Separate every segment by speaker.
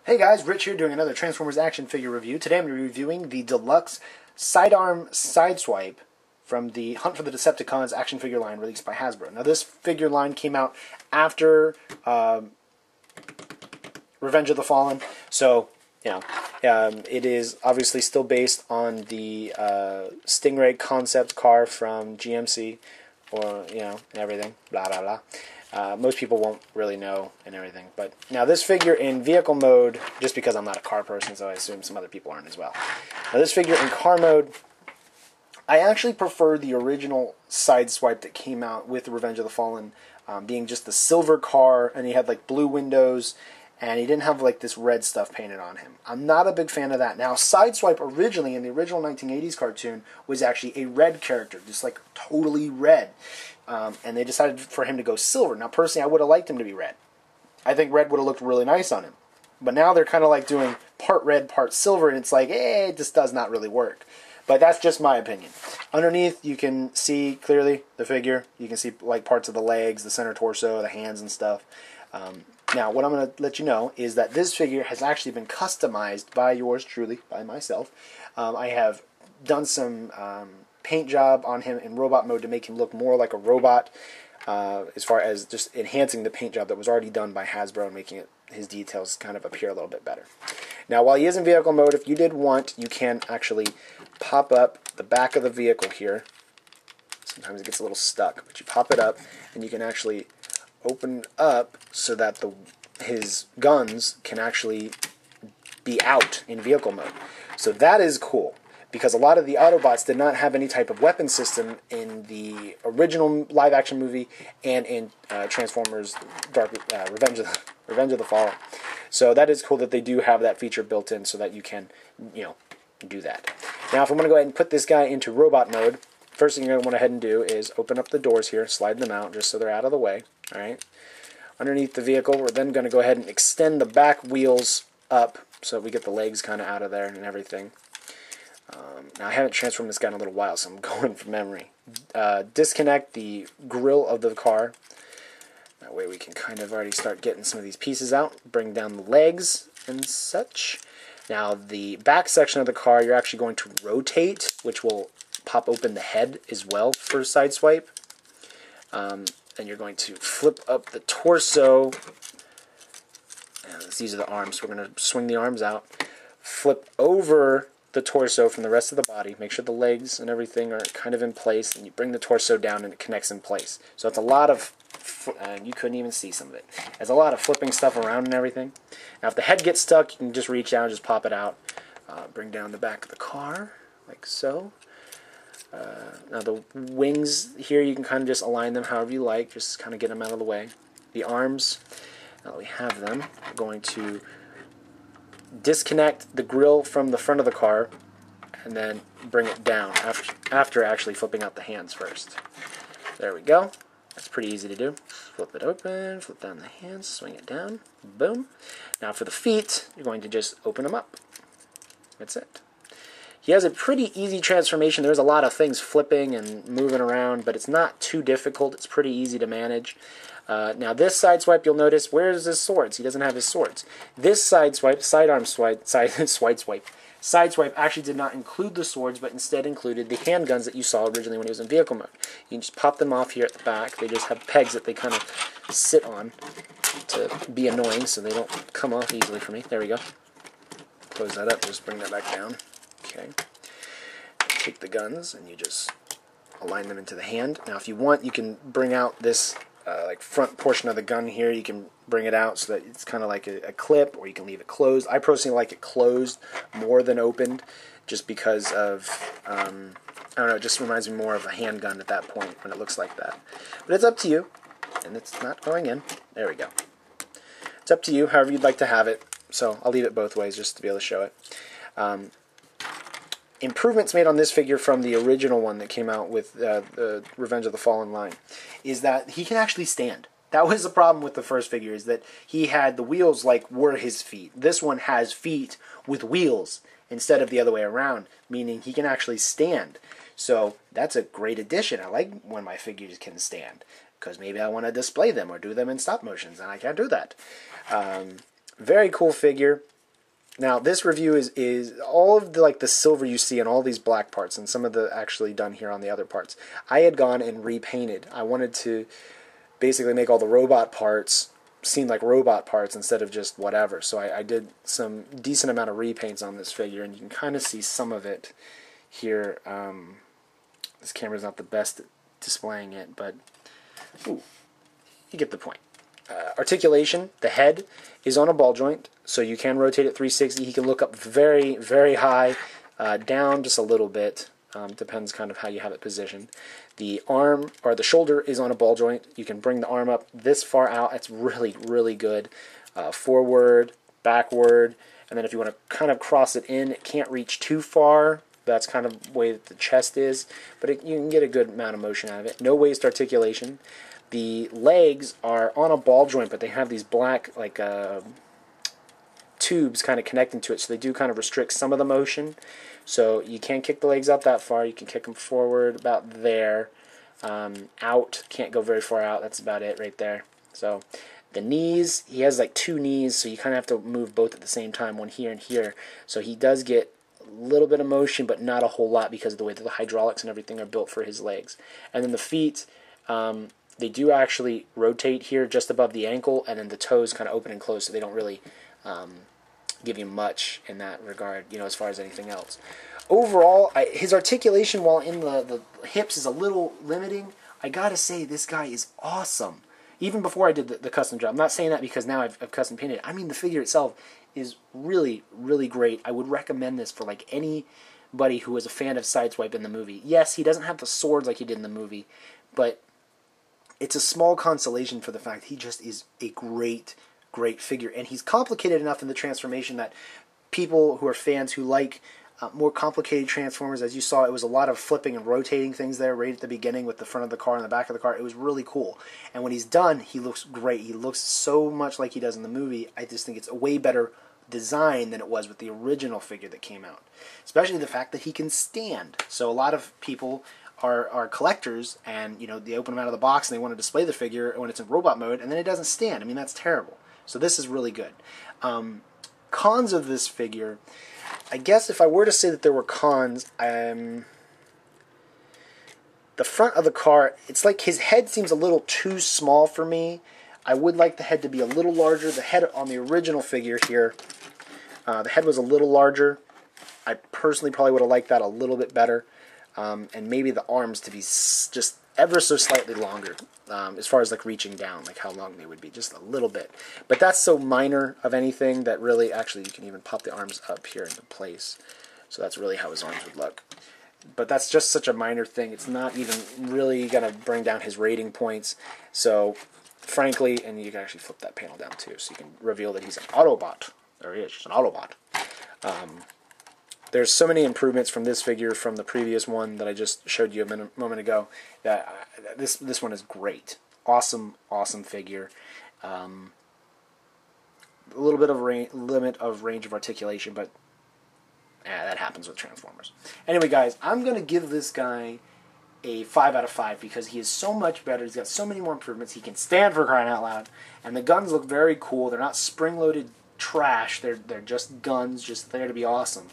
Speaker 1: Hey guys, Rich here doing another Transformers action figure review. Today I'm going to be reviewing the deluxe Sidearm Sideswipe from the Hunt for the Decepticons action figure line released by Hasbro. Now this figure line came out after Revenge of the Fallen, so it is obviously still based on the Stingray concept car from GMC, or and everything, blah blah blah. Most people won't really know and everything. But now this figure in vehicle mode, just because I'm not a car person, so I assume some other people aren't as well. Now this figure in car mode, I actually prefer the original Sideswipe that came out with Revenge of the Fallen, being just the silver car, and he had like blue windows, and he didn't have like this red stuff painted on him. I'm not a big fan of that. Now Sideswipe originally in the original 1980s cartoon was actually a red character, just like totally red. And they decided for him to go silver. Now, personally, I would have liked him to be red. I think red would have looked really nice on him. But now they're kind of like doing part red, part silver, and it's like, it just does not really work. But that's just my opinion. Underneath, you can see clearly the figure. You can see like parts of the legs, the center torso, the hands and stuff. Now, what I'm going to let you know is that this figure has actually been customized by yours truly, by myself. I have done some paint job on him in robot mode to make him look more like a robot, as far as just enhancing the paint job that was already done by Hasbro and making his details kind of appear a little bit better. Now, while he is in vehicle mode, if you did want, you can actually pop up the back of the vehicle here. Sometimes it gets a little stuck, but you pop it up and you can actually open up so that his guns can actually be out in vehicle mode. So that is cool, because a lot of the Autobots did not have any type of weapon system in the original live-action movie and in Transformers Revenge of the Fallen. So that is cool that they do have that feature built in so that you can, do that. Now, if I'm going to go ahead and put this guy into robot mode, first thing you're going to want to head and do is open up the doors here, slide them out just so they're out of the way. All right. Underneath the vehicle, we're then going to go ahead and extend the back wheels up so we get the legs kind of out of there and everything. Now, I haven't transformed this guy in a little while, so I'm going from memory. Disconnect the grill of the car. That way we can kind of already start getting some of these pieces out. Bring down the legs and such. Now, the back section of the car, you're actually going to rotate, which will pop open the head as well for Sideswipe. Then you're going to flip up the torso. And these are the arms. We're going to swing the arms out. Flip over the torso from the rest of the body. Make sure the legs and everything are kind of in place, and you bring the torso down and it connects in place. So it's a lot of, you couldn't even see some of it. There's a lot of flipping stuff around and everything. Now if the head gets stuck, you can just reach down and just pop it out. Bring down the back of the car, like so. Now the wings here, you can kind of just align them however you like, just kind of get them out of the way. The arms, now that we have them, we're going to disconnect the grill from the front of the car and then bring it down after actually flipping out the hands first. There we go. That's pretty easy to do. Flip it open, flip down the hands, swing it down, boom. Now for the feet, you're going to just open them up. That's it. He has a pretty easy transformation. There's a lot of things flipping and moving around, but it's not too difficult. It's pretty easy to manage. Now this Sideswipe, you'll notice, where's his swords? He doesn't have his swords. This Sideswipe, Sideswipe actually did not include the swords, but instead included the handguns that you saw originally when he was in vehicle mode. You can just pop them off here at the back. They just have pegs that they kind of sit on to be annoying, so they don't come off easily for me. There we go. Close that up, just bring that back down. Okay. Take the guns and you just align them into the hand. Now if you want, you can bring out this like front portion of the gun here. You can bring it out so that it's kind of like a clip, or you can leave it closed. I personally like it closed more than opened, just because of I don't know, it just reminds me more of a handgun at that point when it looks like that. But it's up to you, and it's not going in. There we go. It's up to you, however you'd like to have it. So I'll leave it both ways just to be able to show it. Improvements made on this figure from the original one that came out with the Revenge of the Fallen line is that he can actually stand. That was the problem with the first figure, is that he had the wheels like were his feet. This one has feet with wheels instead of the other way around, meaning he can actually stand. So that's a great addition. I like when my figures can stand, because maybe I want to display them or do them in stop motions, and I can't do that. Very cool figure. Now this review is all of the the silver you see on all these black parts, and some of the actually done here on the other parts. I had gone and repainted. I wanted to basically make all the robot parts seem like robot parts instead of just whatever. So I did some decent amount of repaints on this figure, and you can kind of see some of it here. This camera's not the best at displaying it, but ooh, you get the point. Articulation, the head is on a ball joint, so you can rotate it 360. He can look up very, very high, down just a little bit. Depends kind of how you have it positioned. The arm, or the shoulder, is on a ball joint. You can bring the arm up this far out. It's really, really good. Forward, backward, and then if you want to kind of cross it in, it can't reach too far. That's kind of the way that the chest is, but you can get a good amount of motion out of it. No waist articulation. The legs are on a ball joint, but they have these black tubes kind of connecting to it, so they do kind of restrict some of the motion. So you can't kick the legs out that far. You can kick them forward about there. Out, can't go very far out. That's about it right there. So the knees, he has like two knees, so you kind of have to move both at the same time, one here and here. So he does get a little bit of motion, but not a whole lot because of the way that the hydraulics and everything are built for his legs. And then the feet, they do actually rotate here just above the ankle, and then the toes kind of open and close, so they don't really give you much in that regard, as far as anything else. Overall, his articulation while in the hips is a little limiting. I gotta say, this guy is awesome. Even before I did the custom job. I'm not saying that because now I've custom painted it. I mean, the figure itself is really, really great. I would recommend this for like anybody who is a fan of Sideswipe in the movie. Yes, he doesn't have the swords like he did in the movie, but it's a small consolation for the fact he just is a great figure, and he's complicated enough in the transformation that people who are fans who like more complicated Transformers, as you saw, it was a lot of flipping and rotating things there right at the beginning with the front of the car and the back of the car. It was really cool, and when he's done, he looks great. He looks so much like he does in the movie. I just think it's a way better design than it was with the original figure that came out, especially the fact that he can stand. So a lot of people are collectors, and they open them out of the box and they want to display the figure when it's in robot mode, and then it doesn't stand. I mean, that's terrible. So this is really good. Cons of this figure, I guess if I were to say that there were cons, the front of the car, it's like his head seems a little too small for me. I would like the head to be a little larger. The head on the original figure here, the head was a little larger. I personally probably would have liked that a little bit better. And maybe the arms to be just ever so slightly longer, as far as like reaching down, like how long they would be, just a little bit. But that's so minor of anything that really, actually, you can even pop the arms up here into place. So that's really how his arms would look. But that's just such a minor thing. It's not even really going to bring down his rating points. So, frankly, and you can actually flip that panel down too, so you can reveal that he's an Autobot. There he is, he's an Autobot. There's so many improvements from this figure from the previous one that I just showed you a moment ago that this one is great. Awesome figure. A little bit of limit of range of articulation, but that happens with Transformers. Anyway, guys, I'm going to give this guy a 5 out of 5 because he is so much better. He's got so many more improvements. He can stand, for crying out loud, and the guns look very cool. They're not spring-loaded trash. They're just guns, just there to be awesome.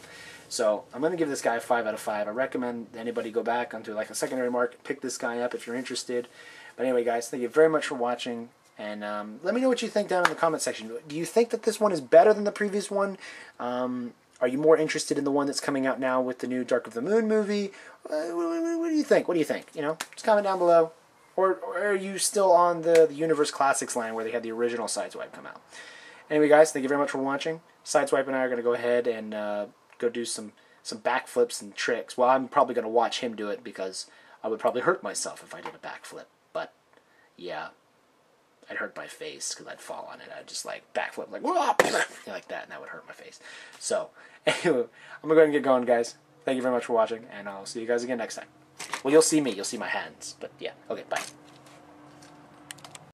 Speaker 1: So I'm going to give this guy a 5 out of 5. I recommend anybody go back onto like a secondary market, pick this guy up if you're interested. But anyway, guys, thank you very much for watching, and let me know what you think down in the comment section. Do you think that this one is better than the previous one? Are you more interested in the one that's coming out now with the new Dark of the Moon movie? What do you think? What do you think? Just comment down below. Or are you still on the Universe Classics line where they had the original Sideswipe come out? Anyway, guys, thank you very much for watching. Sideswipe and I are going to go ahead and go do some backflips and tricks. Well, I'm probably going to watch him do it because I would probably hurt myself if I did a backflip. But, yeah, I'd hurt my face because I'd fall on it. I'd just, like, backflip, like, like that, and that would hurt my face. So, anyway, I'm going to go ahead and get going, guys. Thank you very much for watching, and I'll see you guys again next time. Well, you'll see me. You'll see my hands. But, yeah. Okay, bye.